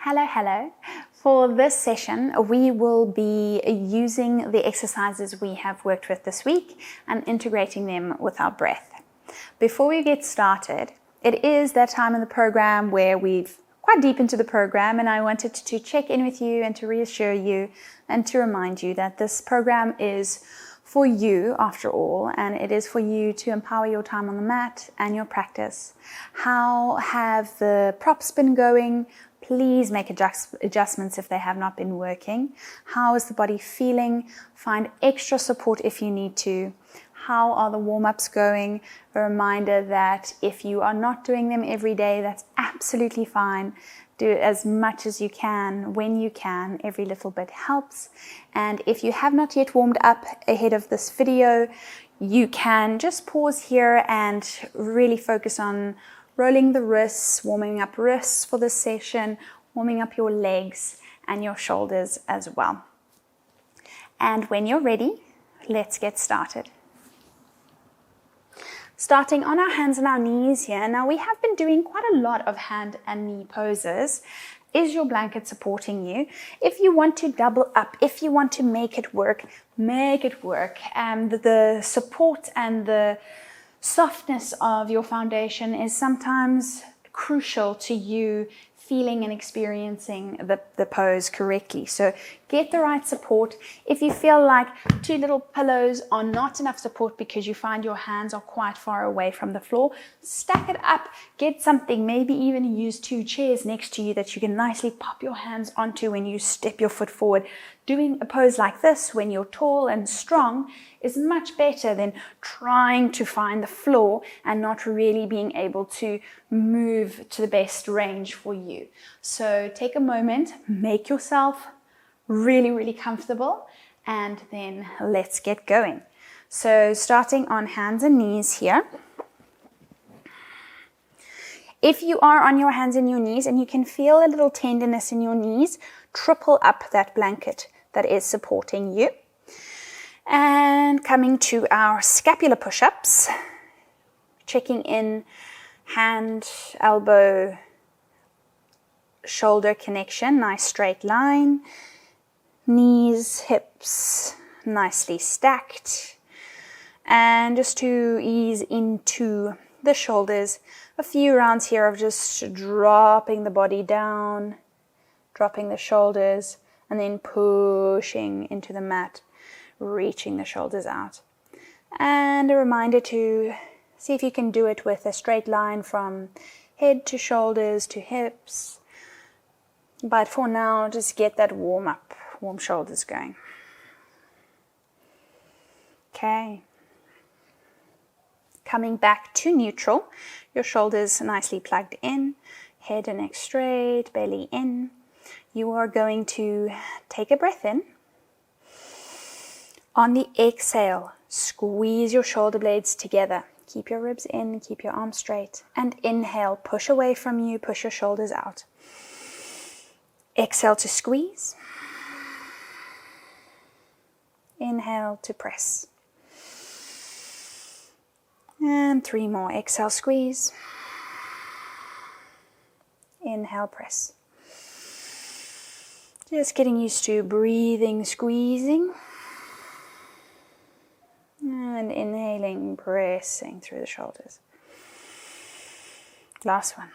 Hello, hello. For this session, we will be using the exercises we have worked with this week and integrating them with our breath. Before we get started, it is that time in the program where we've quite deep into the program, and I wanted to check in with you and to reassure you and to remind you that this program is for you after all, and it is for you to empower your time on the mat and your practice. How have the props been going? Please make adjustments if they have not been working. How is the body feeling? Find extra support if you need to. How are the warm-ups going? A reminder that if you are not doing them every day, that's absolutely fine. Do as much as you can, when you can. Every little bit helps. And if you have not yet warmed up ahead of this video, you can just pause here and really focus on rolling the wrists, warming up wrists for this session, warming up your legs and your shoulders as well. And when you're ready, let's get started. Starting on our hands and our knees here. Now we have been doing quite a lot of hand and knee poses. Is your blanket supporting you? If you want to double up, if you want to make it work, make it work. And the support and the softness of your foundation is sometimes crucial to you feeling and experiencing the pose correctly. So get the right support. If you feel like two little pillows are not enough support because you find your hands are quite far away from the floor, stack it up, get something, maybe even use two chairs next to you that you can nicely pop your hands onto when you step your foot forward. Doing a pose like this when you're tall and strong is much better than trying to find the floor and not really being able to move to the best range for you. So take a moment, make yourself really, really comfortable, and then let's get going. So starting on hands and knees here. If you are on your hands and your knees and you can feel a little tenderness in your knees, triple up that blanket that is supporting you. And coming to our scapular push-ups, checking in hand, elbow, shoulder connection, nice straight line, knees, hips, nicely stacked. And just to ease into the shoulders, a few rounds here of just dropping the body down, dropping the shoulders, and then pushing into the mat, reaching the shoulders out. And a reminder to see if you can do it with a straight line from head to shoulders to hips. But for now, just get that warm shoulders going. Okay. Coming back to neutral, your shoulders nicely plugged in, head and neck straight, belly in. You are going to take a breath in. On the exhale, squeeze your shoulder blades together. Keep your ribs in, keep your arms straight. And inhale, push away from you, push your shoulders out. Exhale to squeeze. Inhale to press. And 3 more. Exhale, squeeze. Inhale, press. Just getting used to breathing, squeezing. And inhaling, pressing through the shoulders. Last one.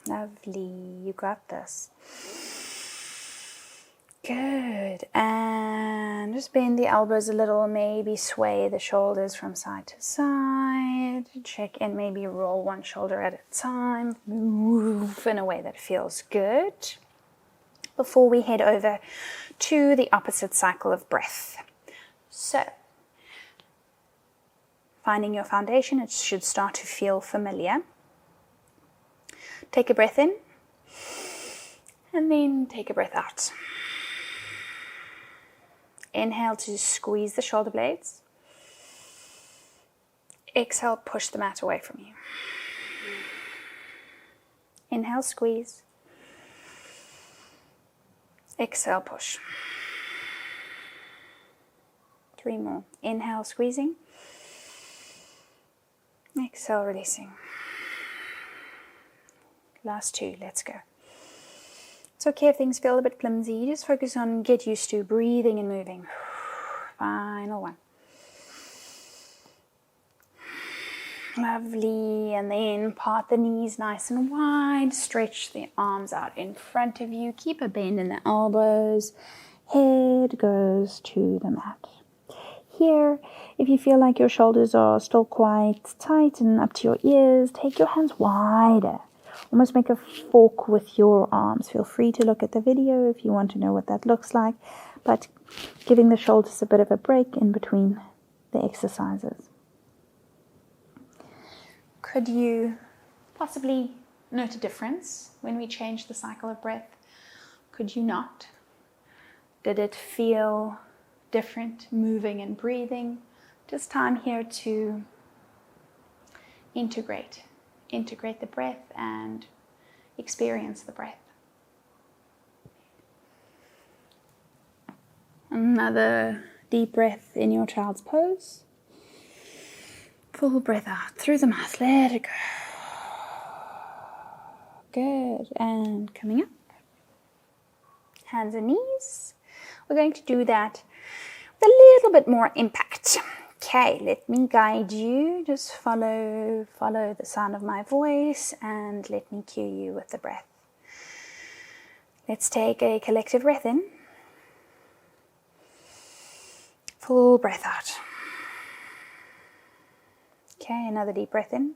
Lovely, you got this. Good. And just bend the elbows a little, maybe sway the shoulders from side to side. Check in, maybe roll one shoulder at a time. Move in a way that feels good. Before we head over to the opposite cycle of breath. So, finding your foundation, it should start to feel familiar. Take a breath in, and then take a breath out. Inhale to squeeze the shoulder blades. Exhale, push the mat away from you. Inhale, squeeze. Exhale, push. 3 more. Inhale, squeezing. Exhale, releasing. Last 2, let's go. It's okay if things feel a bit clumsy. Just focus on get used to breathing and moving. Final one. Lovely. And then part the knees nice and wide. Stretch the arms out in front of you. Keep a bend in the elbows. Head goes to the mat. Here, if you feel like your shoulders are still quite tight and up to your ears, take your hands wider. Almost make a fork with your arms. Feel free to look at the video if you want to know what that looks like, but giving the shoulders a bit of a break in between the exercises. Could you possibly note a difference when we change the cycle of breath? Could you not? Did it feel different moving and breathing? Just time here to integrate the breath and experience the breath. Another deep breath in your child's pose. Full breath out through the mouth. Let it go. Good. And coming up. Hands and knees. We're going to do that with a little bit more impact. Okay, let me guide you. Just follow the sound of my voice and let me cue you with the breath. Let's take a collective breath in. Full breath out. Okay, another deep breath in.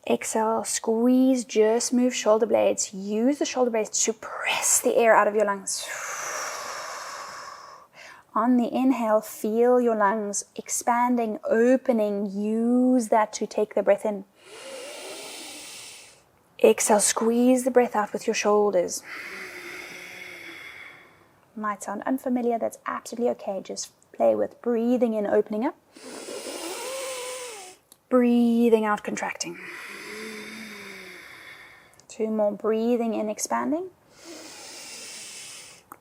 Exhale, squeeze, just move shoulder blades. Use the shoulder blades to press the air out of your lungs. On the inhale, feel your lungs expanding, opening. Use that to take the breath in. Exhale, squeeze the breath out with your shoulders. Might sound unfamiliar, that's absolutely okay. Just play with breathing in, opening up. Breathing out, contracting. 2 more, breathing in, expanding.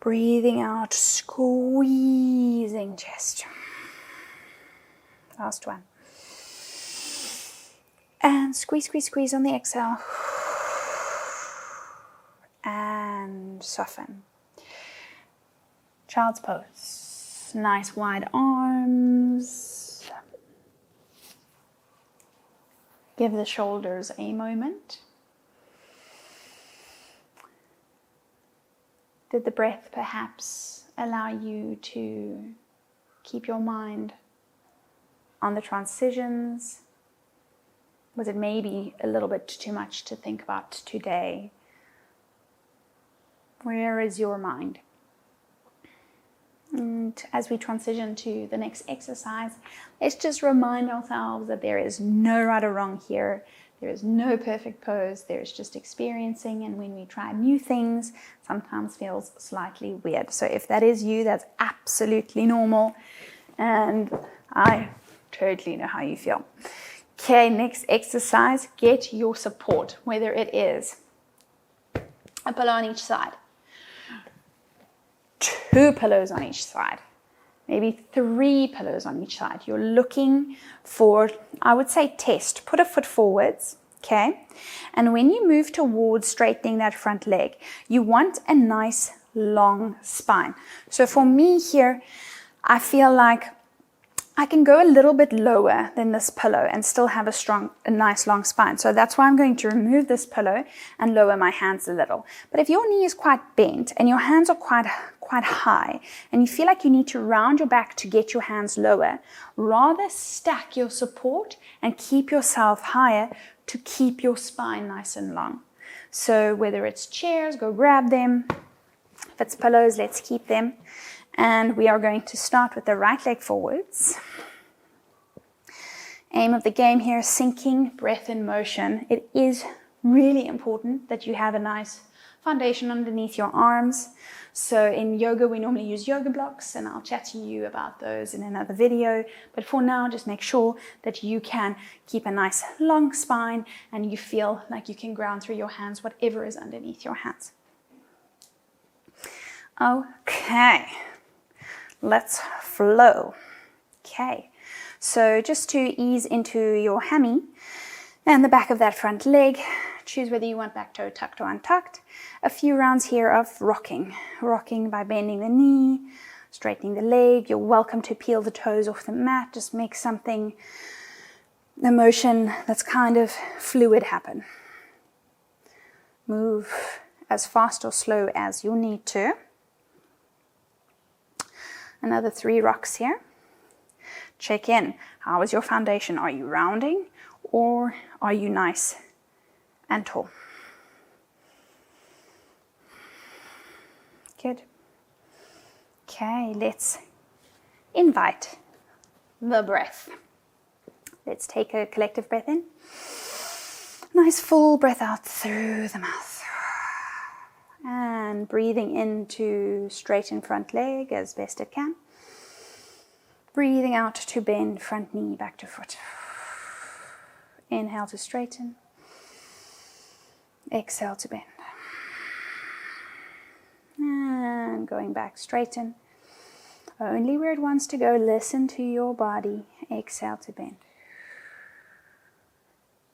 Breathing out, squeezing chest. Last one. And squeeze, squeeze, squeeze on the exhale. And soften. Child's pose. Nice wide arms. Give the shoulders a moment. Did the breath perhaps allow you to keep your mind on the transitions? Was it maybe a little bit too much to think about today? Where is your mind? And as we transition to the next exercise, let's just remind ourselves that there is no right or wrong here. There is no perfect pose. There is just experiencing, and when we try new things, sometimes feels slightly weird. So if that is you, that's absolutely normal, and I totally know how you feel. Okay, next exercise, get your support, whether it is a pillow on each side, 2 pillows on each side, maybe 3 pillows on each side. You're looking for, I would say, test. Put a foot forwards, okay? And when you move towards straightening that front leg, you want a nice long spine. So for me here, I feel like I can go a little bit lower than this pillow and still have a nice long spine. So that's why I'm going to remove this pillow and lower my hands a little. But if your knee is quite bent and your hands are quite high and you feel like you need to round your back to get your hands lower, rather stack your support and keep yourself higher to keep your spine nice and long. So whether it's chairs, go grab them. If it's pillows, let's keep them. And we are going to start with the right leg forwards. Aim of the game here is sinking, breath in motion. It is really important that you have a nice foundation underneath your arms. So in yoga, we normally use yoga blocks, and I'll chat to you about those in another video. But for now, just make sure that you can keep a nice long spine and you feel like you can ground through your hands, whatever is underneath your hands. Okay. Let's flow. Okay, so just to ease into your hammy and the back of that front leg, Choose whether you want back toe tucked or untucked. A few rounds here of rocking. Rocking by bending the knee, straightening the leg. You're welcome to peel the toes off the mat. Just make something, a motion that's kind of fluid happen. Move as fast or slow as you need to. Another 3 rocks here. Check in. How is your foundation? Are you rounding or are you nice and tall? Good. Okay, let's invite the breath. Let's take a collective breath in. Nice full breath out through the mouth. And breathing into straighten front leg as best it can. Breathing out to bend front knee back to foot. Inhale to straighten. Exhale to bend. And going back, straighten. Only where it wants to go. Listen to your body. Exhale to bend.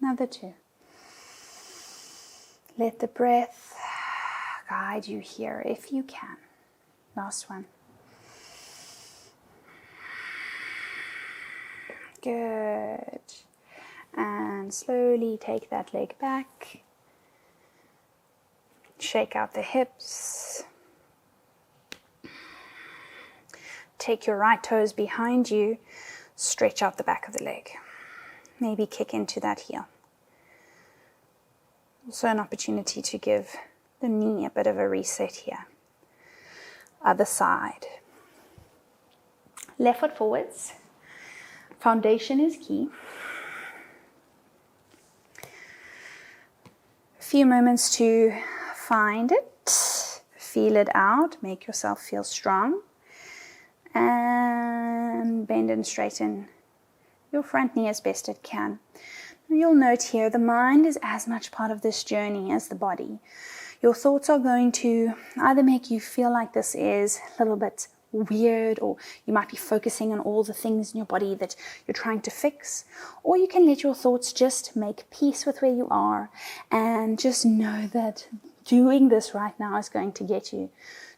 Another 2. Let the breath guide you here if you can. Last one. Good. And slowly take that leg back. Shake out the hips. Take your right toes behind you. Stretch out the back of the leg. Maybe kick into that heel. Also an opportunity to give the knee a bit of a reset here. Other side. Left foot forwards. Foundation is key. A few moments to find it. Feel it out. Make yourself feel strong. And bend and straighten your front knee as best it can. You'll note here the mind is as much part of this journey as the body. Your thoughts are going to either make you feel like this is a little bit weird, or you might be focusing on all the things in your body that you're trying to fix, or you can let your thoughts just make peace with where you are and just know that doing this right now is going to get you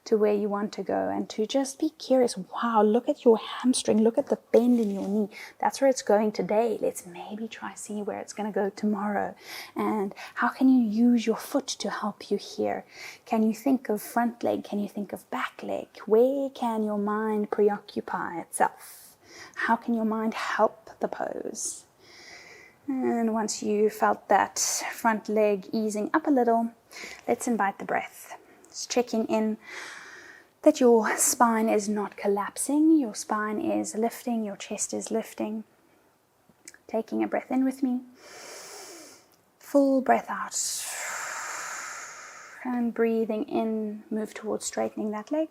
to where you want to go, and to just be curious. Wow, look at your hamstring, look at the bend in your knee. That's where it's going today. Let's maybe try see where it's going to go tomorrow. And how can you use your foot to help you here? Can you think of front leg? Can you think of back leg? Where can your mind preoccupy itself? How can your mind help the pose? And once you felt that front leg easing up a little, let's invite the breath. Just checking in that your spine is not collapsing, your spine is lifting, your chest is lifting. Taking a breath in with me. Full breath out. And breathing in, move towards straightening that leg.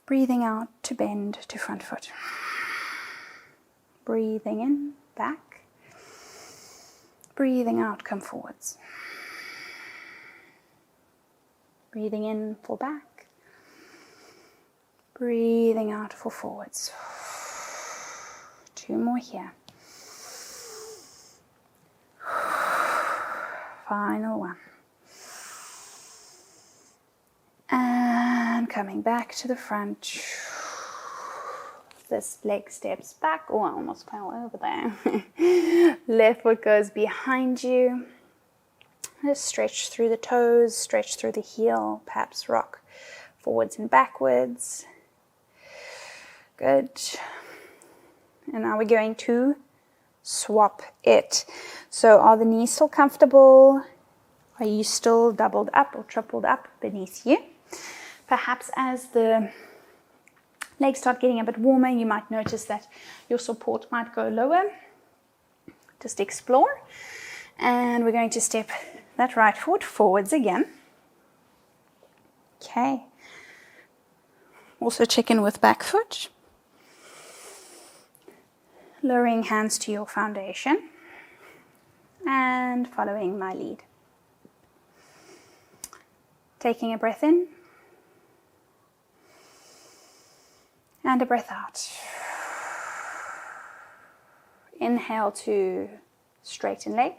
Breathing out to bend to front foot. Breathing in, back. Breathing out, come forwards. Breathing in for back. Breathing out for forwards. 2 more here. Final one. And coming back to the front. This leg steps back. Oh, I almost fell over there. Left foot goes behind you. Just stretch through the toes, stretch through the heel, perhaps rock forwards and backwards. Good. And now we're going to swap it. So are the knees still comfortable? Are you still doubled up or tripled up beneath you? Perhaps as the legs start getting a bit warmer, you might notice that your support might go lower. Just explore. And we're going to step that right foot forwards again. Okay. Also check in with back foot. Lowering hands to your foundation. And following my lead. Taking a breath in. And a breath out. Inhale to straighten leg.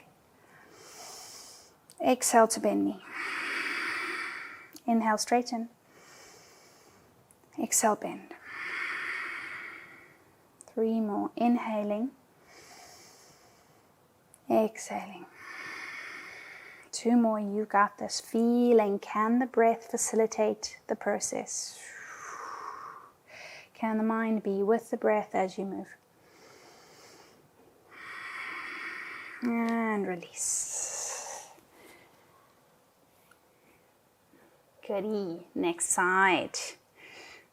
Exhale to bend knee. Inhale, straighten. Exhale, bend. 3 more. Inhaling. Exhaling. 2 more. You got this. Feeling. Can the breath facilitate the process? Can the mind be with the breath as you move? And release. Goodie. Next side.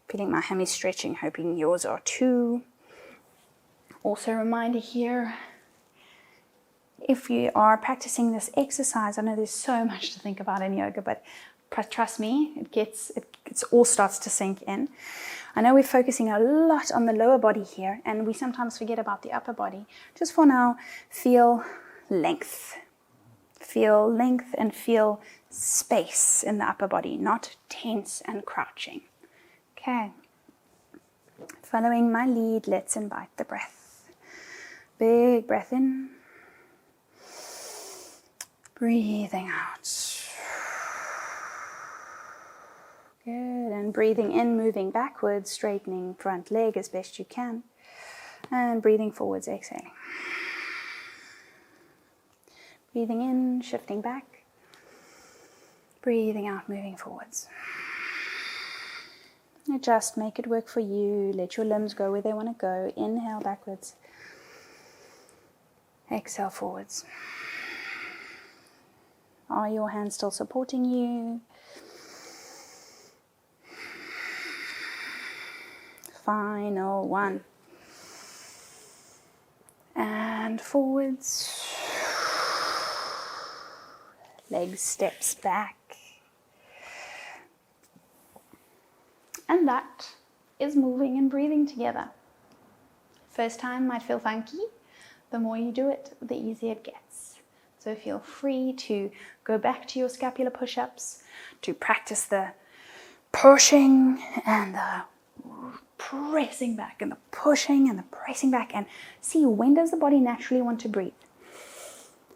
Feeling my hammy stretching, hoping yours are too. Also a reminder here, if you are practicing this exercise, I know there's so much to think about in yoga, but trust me, it all starts to sink in. I know we're focusing a lot on the lower body here, and we sometimes forget about the upper body. Just for now, feel length. Feel length and feel space in the upper body, not tense and crouching. Okay. Following my lead, let's invite the breath. Big breath in. Breathing out. Good. And breathing in, moving backwards, straightening front leg as best you can. And breathing forwards, exhaling. Breathing in, shifting back. Breathing out, moving forwards. Adjust, make it work for you. Let your limbs go where they want to go. Inhale backwards. Exhale forwards. Are your hands still supporting you? Final one. And forwards. Leg steps back. And that is moving and breathing together. First time might feel funky. The more you do it, the easier it gets. So feel free to go back to your scapular push-ups, to practice the pushing and the pressing back and the pushing and the pressing back, and see when does the body naturally want to breathe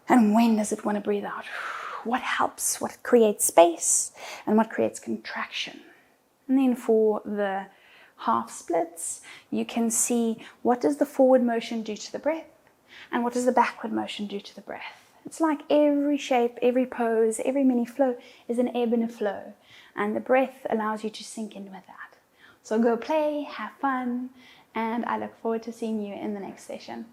and when does it want to breathe out. What helps, what creates space, and what creates contraction. And then for the half splits, you can see what does the forward motion do to the breath and what does the backward motion do to the breath. It's like every shape, every pose, every mini flow is an ebb and a flow, and the breath allows you to sink in with that. So go play, have fun, and I look forward to seeing you in the next session.